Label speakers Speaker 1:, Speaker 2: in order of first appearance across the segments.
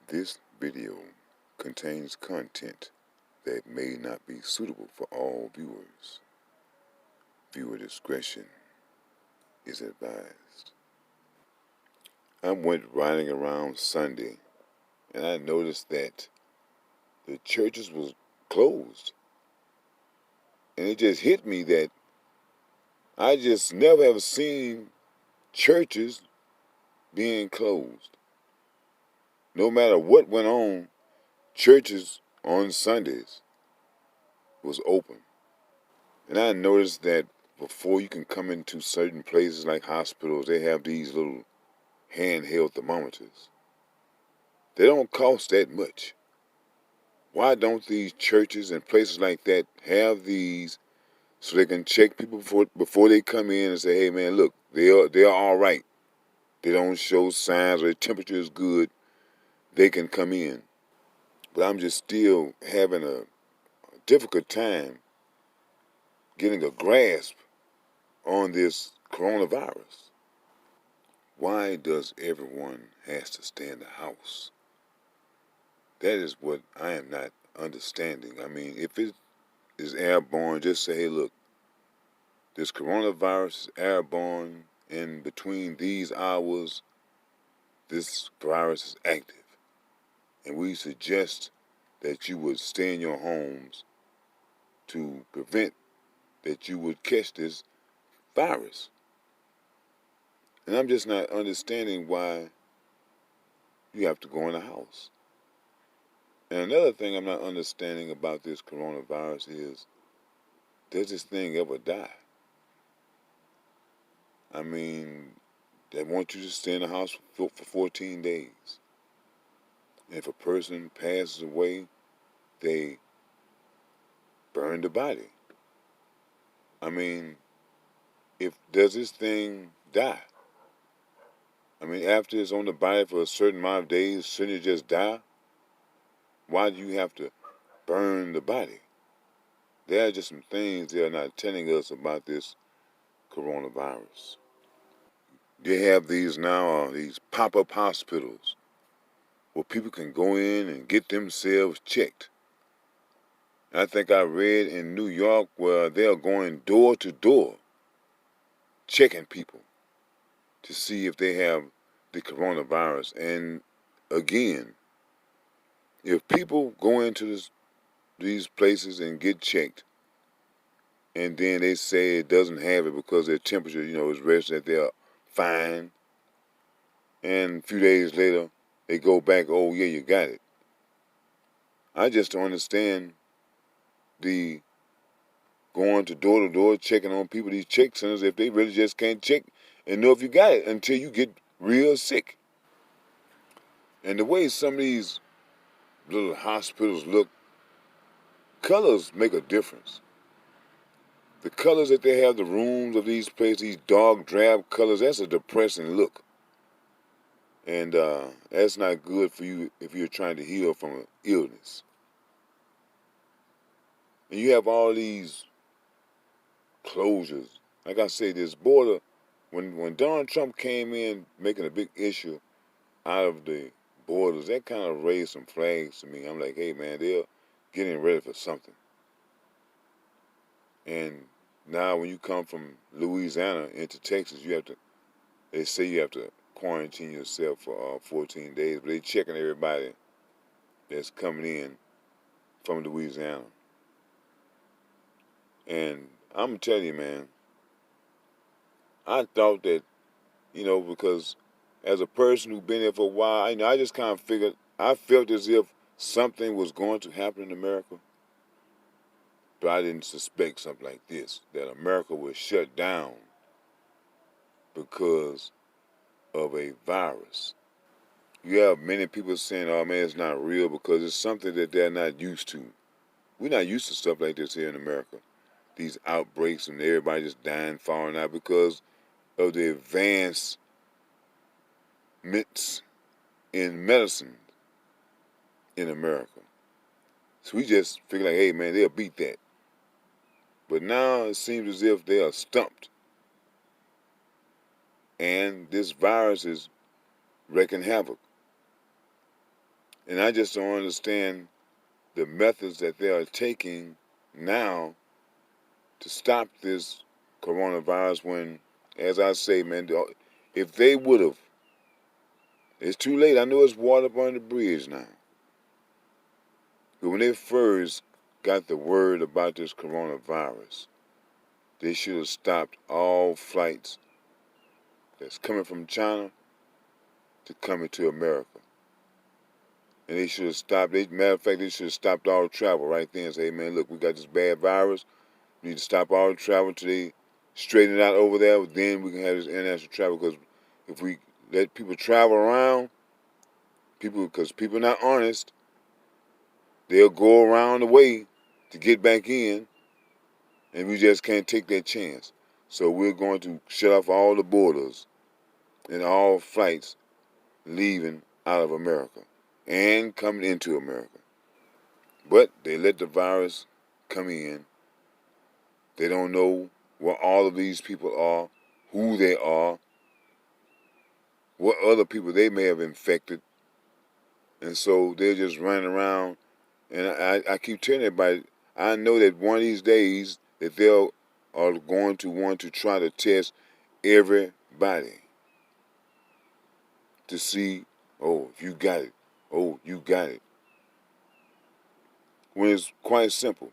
Speaker 1: This video contains content that may not be suitable for all viewers. Viewer discretion is advised. I went riding around Sunday and I noticed that the churches was closed. And it just hit me that I just never have seen churches being closed. No matter what went on, churches on Sundays was open. And I noticed that before you can come into certain places like hospitals, they have these little handheld thermometers. They don't cost that much. Why don't these churches and places like that have these so they can check people before they come in and say, hey man, look, they're all right. They don't show signs or their temperature is good. They can come in. But I'm just still having a difficult time getting a grasp on this coronavirus. Why does everyone has to stay in the house? That is what I am not understanding. I mean, if it is airborne, just say, hey, look, this coronavirus is airborne, and between these hours, this virus is active. And we suggest that you would stay in your homes to prevent that you would catch this virus. And I'm just not understanding why you have to go in the house. And another thing I'm not understanding about this coronavirus is, does this thing ever die? I mean, they want you to stay in the house for 14 days. And if a person passes away, they burn the body. I mean, does this thing die? I mean, after it's on the body for a certain amount of days, shouldn't it just die? Why do you have to burn the body? There are just some things they are not telling us about this coronavirus. They have these now, these pop-up hospitals where people can go in and get themselves checked. And I think I read in New York where they're going door to door checking people to see if they have the coronavirus. And again, if people go into these places and get checked, and then they say it doesn't have it because their temperature, is registered that they're fine, and a few days later they go back, oh yeah, you got it. I just don't understand the going to door checking on people, these check centers, if they really just can't check and know if you got it until you get real sick. And the way some of these little hospitals look, colors make a difference. The colors that they have, the rooms of these places, these dark drab colors, that's a depressing look. And that's not good for you if you're trying to heal from an illness. And you have all these closures. Like I say, this border, when Donald Trump came in making a big issue out of the borders, that kind of raised some flags to me. I'm like, hey man, they're getting ready for something. And now when you come from Louisiana into Texas, they say you have to quarantine yourself for 14 days, but they're checking everybody that's coming in from Louisiana. And I'm telling you, man, I thought that, because as a person who's been here for a while, I just kind of figured, I felt as if something was going to happen in America, but I didn't suspect something like this, that America was shut down because of a virus. You have many people saying, oh man, it's not real because it's something that they're not used to. We're not used to stuff like this here in America. These outbreaks and everybody just dying, falling out because of the advancements in medicine in America. So we just figure like, hey man, they'll beat that. But now it seems as if they are stumped. And this virus is wreaking havoc. And I just don't understand the methods that they are taking now to stop this coronavirus when, as I say, man, if they would have, it's too late. I know it's water up under the bridge now. But when they first got the word about this coronavirus, they should have stopped all flights that's coming from China to coming to America. And they should have stopped, matter of fact, they should have stopped all travel right there and say, hey man, look, we got this bad virus. We need to stop all the travel until they straighten it out over there. Then we can have this international travel, because if we let people travel around, because people are not honest, they'll go around the way to get back in, and we just can't take that chance. So we're going to shut off all the borders and all flights leaving out of America and coming into America. But they let the virus come in. They don't know what all of these people are, who they are, what other people they may have infected. And so they're just running around. And I keep telling everybody, I know that one of these days that they are going to want to try to test everybody to see, oh, if you got it. Oh, you got it. When it's quite simple.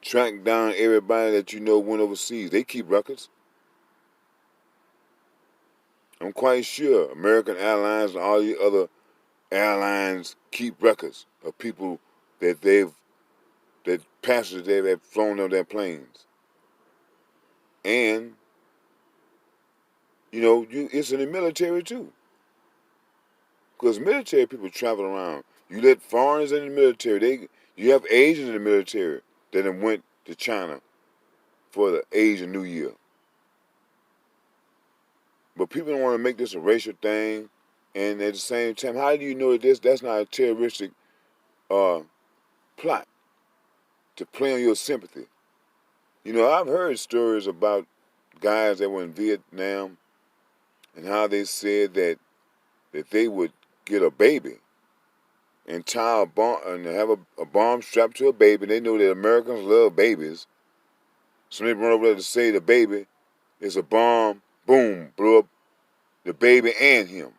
Speaker 1: Track down everybody that you know went overseas. They keep records. I'm quite sure American Airlines and all the other airlines keep records of people that passengers they have flown on their planes. And, it's in the military too. Because military people travel around. You let foreigners in the military. You have Asians in the military that have went to China for the Asian New Year. But people don't want to make this a racial thing. And at the same time, how do you know that that's not a terroristic plot to play on your sympathy? I've heard stories about guys that were in Vietnam and how they said that they would get a baby and tie a bomb and have a bomb strapped to a baby. They know that Americans love babies, so they run over there to say the baby is a bomb. Boom, blew up the baby and him.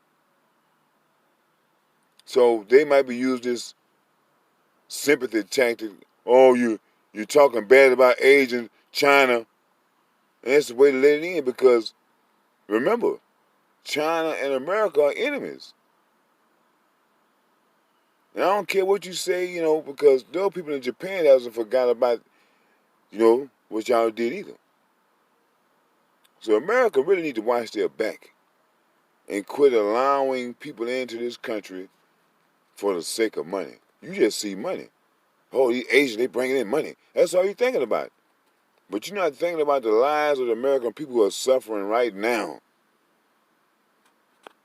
Speaker 1: So they might be using this sympathy tactic. Oh, you're talking bad about Asian China, and that's the way to let it in, because remember, China and America are enemies. And I don't care what you say, because there are people in Japan that hasn't forgot about, what y'all did either. So America really need to watch their back and quit allowing people into this country for the sake of money. You just see money. Oh, these Asians, they bringing in money. That's all you're thinking about. But you're not thinking about the lives of the American people who are suffering right now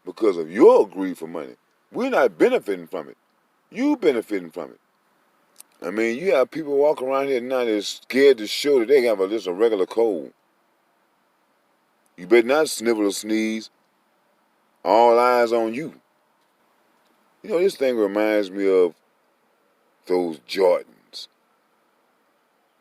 Speaker 1: because of your greed for money. We're not benefiting from it. You benefiting from it. I mean, you have people walking around here now that's scared to show that they have just a regular cold. You better not snivel or sneeze. All eyes on you. This thing reminds me of those Jordans.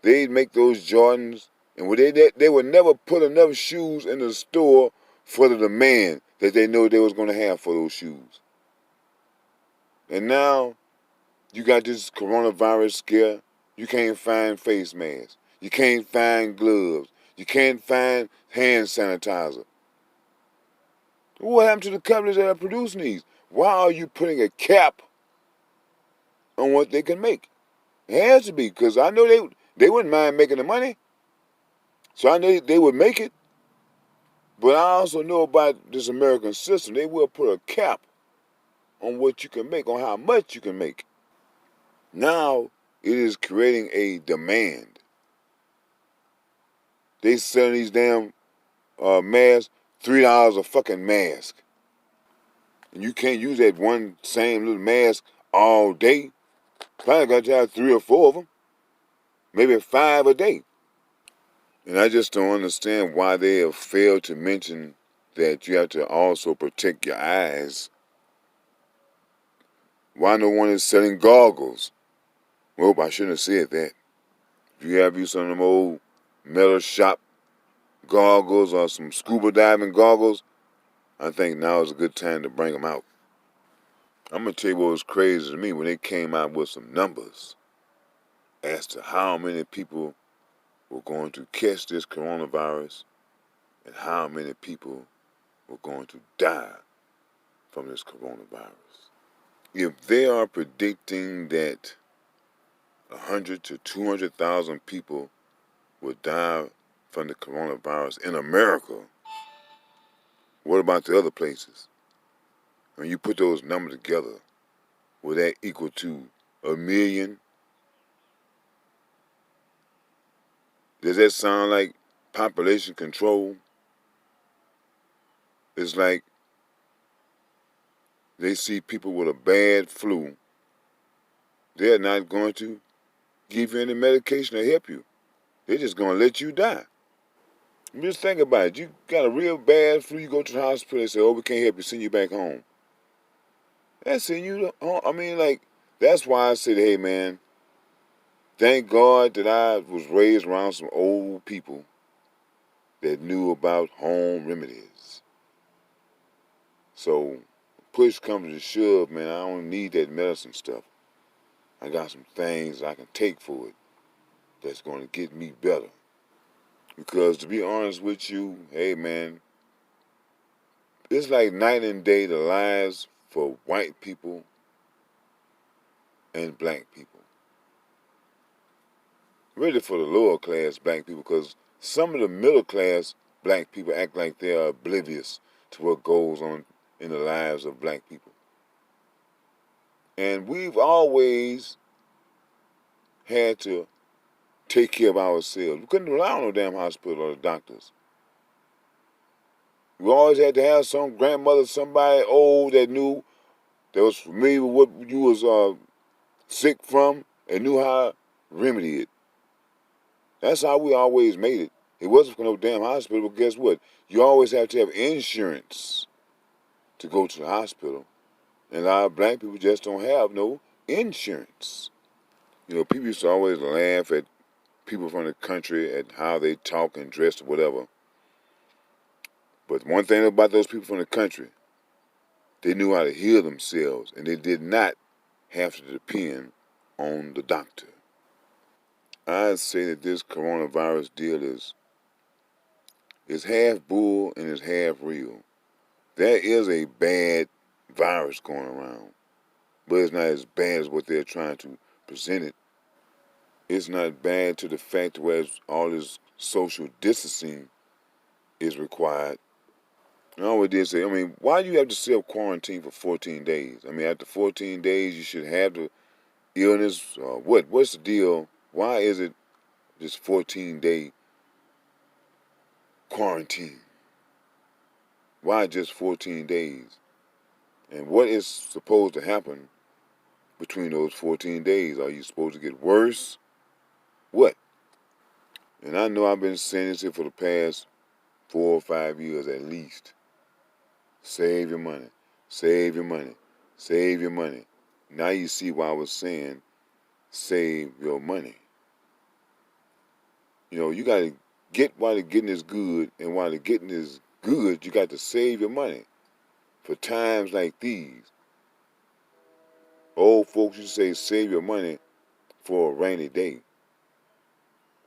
Speaker 1: They'd make those Jordans, and they would never put enough shoes in the store for the demand that they know they was going to have for those shoes. And now, you got this coronavirus scare. You can't find face masks. You can't find gloves. You can't find hand sanitizer. What happened to the companies that are producing these? Why are you putting a cap on what they can make? It has to be, because I know they wouldn't mind making the money. So I know they would make it. But I also know about this American system. They will put a cap on what you can make, on how much you can make. Now it is creating a demand. They selling these damn masks, $3 a fucking mask. And you can't use that one same little mask all day. Probably got to have 3 or 4 of them. Maybe 5 a day. And I just don't understand why they have failed to mention that you have to also protect your eyes. Why no one is selling goggles? Well, I shouldn't have said that. If you have some of them old metal shop goggles or some scuba diving goggles, I think now is a good time to bring them out. I'm going to tell you what was crazy to me when they came out with some numbers as to how many people were going to catch this coronavirus and how many people were going to die from this coronavirus. If they are predicting that 100 to 200,000 people will die from the coronavirus in America, what about the other places? When you put those numbers together, will that equal to 1,000,000? Does that sound like population control? It's like they see people with a bad flu, they're not going to give you any medication to help you. They're just going to let you die. Just think about it. You got a real bad flu, you go to the hospital, they say, oh, we can't help you, send you back home. That's send you home. I mean, like, that's why I said, hey, man, thank God that I was raised around some old people that knew about home remedies. So, push comes to shove, man, I don't need that medicine stuff. I got some things I can take for it that's going to get me better. Because to be honest with you, hey, man, it's like night and day the lives for white people and black people. Really for the lower class black people, because some of the middle class black people act like they are oblivious to what goes on in the lives of black people. And we've always had to take care of ourselves. We couldn't rely on no damn hospital or the doctors. We always had to have some grandmother, somebody old that knew, that was familiar with what you was sick from and knew how to remedy it. That's how we always made it. It wasn't for no damn hospital, but guess what? You always have to have insurance to go to the hospital. And a lot of black people just don't have no insurance. You know, people used to always laugh at people from the country, at how they talk and dress or whatever. But one thing about those people from the country, they knew how to heal themselves, and they did not have to depend on the doctor. I'd say that this coronavirus deal is half bull and is half real. There is a bad virus going around, but it's not as bad as what they're trying to present it. It's not bad to the fact where all this social distancing is required. And I always did say, I mean, why do you have to self-quarantine for 14 days? I mean, after 14 days, you should have the illness. What's the deal? Why is it this 14-day quarantine? Why just 14 days? And what is supposed to happen between those 14 days? Are you supposed to get worse? What? And I know I've been saying this here for the past 4 or 5 years at least. Save your money. Save your money. Save your money. Now you see why I was saying save your money. You know, you got to get while the getting is good, and while the getting is good, you got to save your money for times like these. Old folks used to say save your money for a rainy day.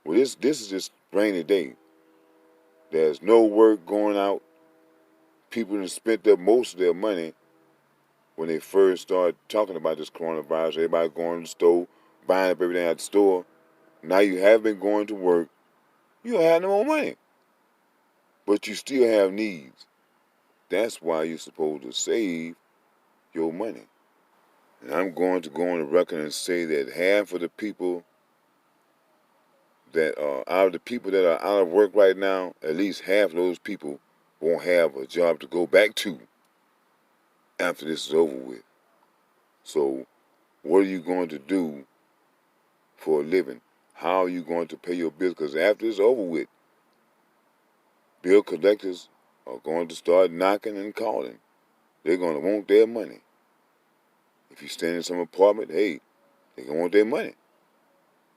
Speaker 1: Well, this is just rainy day. There's no work going out. People have spent up most of their money when they first started talking about this coronavirus. Everybody going to the store, buying up everything at the store. Now you have been going to work. You don't have no more money. But you still have needs. That's why you're supposed to save your money. And I'm going to go on the record and say that half of the people that are out of the people that are out of work right now, at least half of those people won't have a job to go back to after this is over with. So what are you going to do for a living? How are you going to pay your bills? Because after it's over with, bill collectors are going to start knocking and calling. They're going to want their money. If you stand in some apartment, hey, they gonna want their money.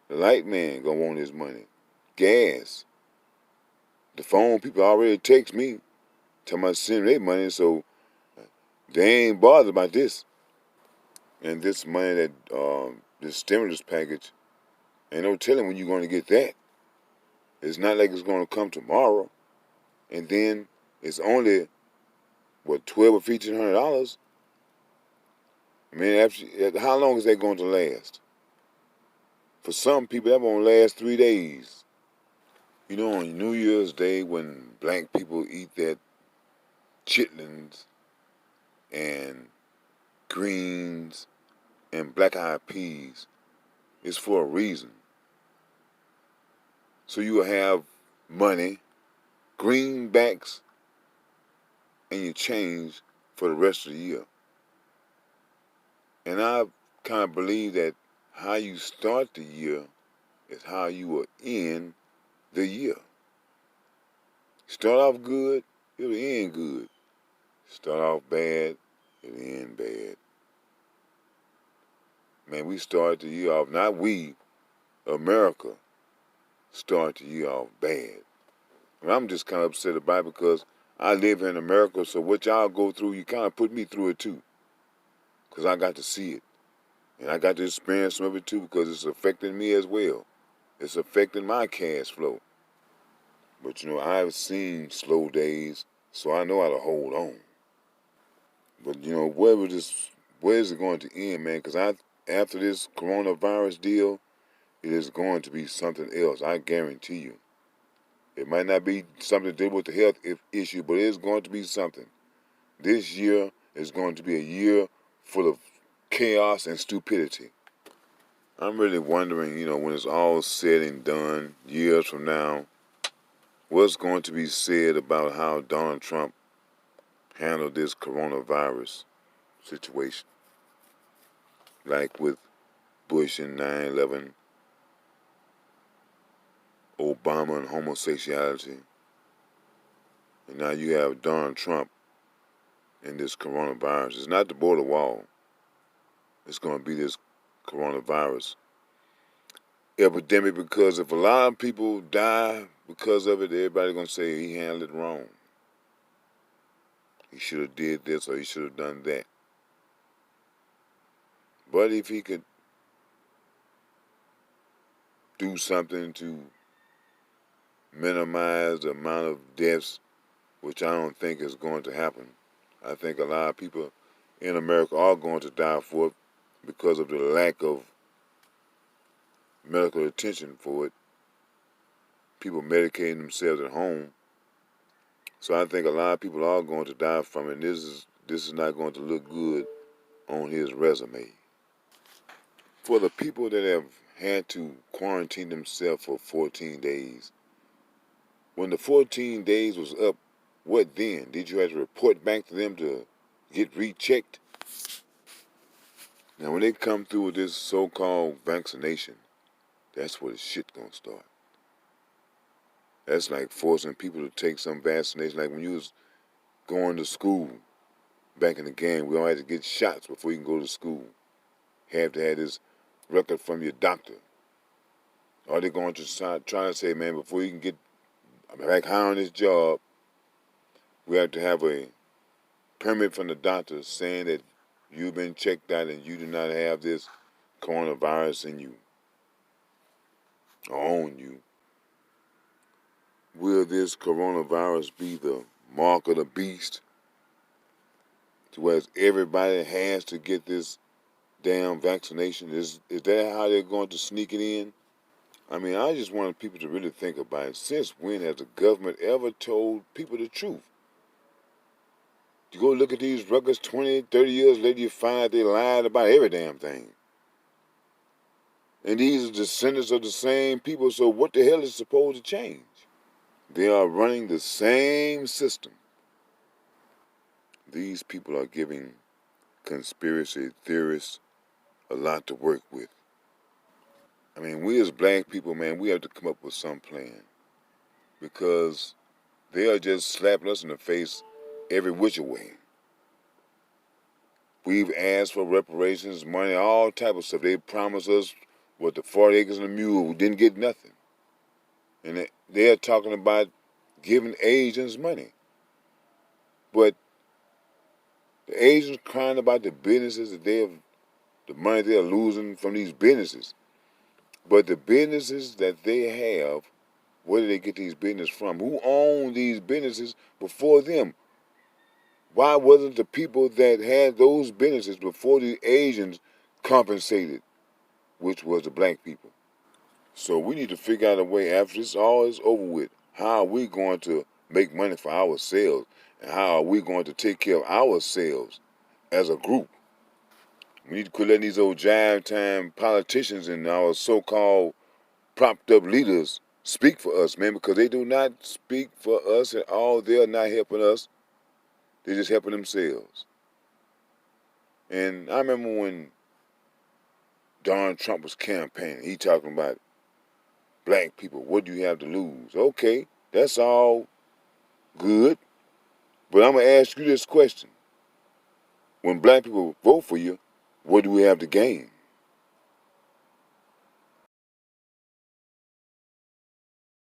Speaker 1: The light man gonna want his money. Gas. The phone people already text me, telling me to send their money, so they ain't bothered about this. And this money that this stimulus package, ain't no telling when you're gonna get that. It's not like it's gonna come tomorrow, and then it's only what, $1,200 or $1,500. I mean, how long is that going to last? For some people, that won't last 3 days. You know, on New Year's Day, when black people eat that chitlins and greens and black-eyed peas, it's for a reason. So you will have money, greenbacks, and your change for the rest of the year. And I kind of believe that how you start the year is how you will end the year. Start off good, it'll end good. Start off bad, it'll end bad. Man, we start the year off, not we, America, start the year off bad. And I'm just kind of upset about it because I live in America, so what y'all go through, you kind of put me through it too. Because I got to see it. And I got to experience some of it too because it's affecting me as well. It's affecting my cash flow. But you know, I've seen slow days, so I know how to hold on. But you know, where is it going to end, man? Because after this coronavirus deal, it is going to be something else. I guarantee you. It might not be something to do with the health issue, but it's going to be something. This year is going to be a year full of chaos and stupidity. I'm really wondering, you know, when it's all said and done, years from now, what's going to be said about how Donald Trump handled this coronavirus situation. Like with Bush and 9/11, Obama and homosexuality, and now you have Donald Trump and this coronavirus. It's not the border wall. It's going to be this coronavirus epidemic because if a lot of people die because of it, everybody's going to say he handled it wrong. He should have did this or he should have done that. But if he could do something to minimize the amount of deaths, which I don't think is going to happen. I think a lot of people in America are going to die for it because of the lack of medical attention for it. People medicating themselves at home. So I think a lot of people are going to die from it. And this is not going to look good on his resume. For the people that have had to quarantine themselves for 14 days, when the 14 days was up, what then? Did you have to report back to them to get rechecked? Now, when they come through with this so-called vaccination, that's where the shit gonna start. That's like forcing people to take some vaccination. Like when you was going to school back in the game, we all had to get shots before you can go to school. Have to have this record from your doctor. Or they going to try to say, man, before you can get back high on this job, we have to have a permit from the doctor saying that you've been checked out and you do not have this coronavirus in you or on you. Will this coronavirus be the mark of the beast? To where everybody has to get this damn vaccination? Is that how they're going to sneak it in? I mean, I just wanted people to really think about it. Since when has the government ever told people the truth? You go look at these records 20, 30 years later, you find out they lied about every damn thing. And these are descendants of the same people, so what the hell is supposed to change? They are running the same system. These people are giving conspiracy theorists a lot to work with. I mean, we as black people, man, we have to come up with some plan. Because they are just slapping us in the face every which way. We've asked for reparations, money, all type of stuff. They promised us what, the 40 acres and a mule. We didn't get nothing. And they're talking about giving Asians money. But the Asians crying about the businesses that the money they're losing from these businesses. But the businesses that they have, where do they get these businesses from? Who owned these businesses before them? Why wasn't the people that had those businesses before the Asians compensated, which was the black people? So we need to figure out a way after this all is over with. How are we going to make money for ourselves? And how are we going to take care of ourselves as a group? We need to quit letting these old jive time politicians and our so-called propped up leaders speak for us, man, because they do not speak for us at all. They're not helping us. They're just helping themselves. And I remember when Donald Trump was campaigning, he talking about black people, what do you have to lose? Okay, that's all good. But I'm going to ask you this question. When black people vote for you, what do we have to gain?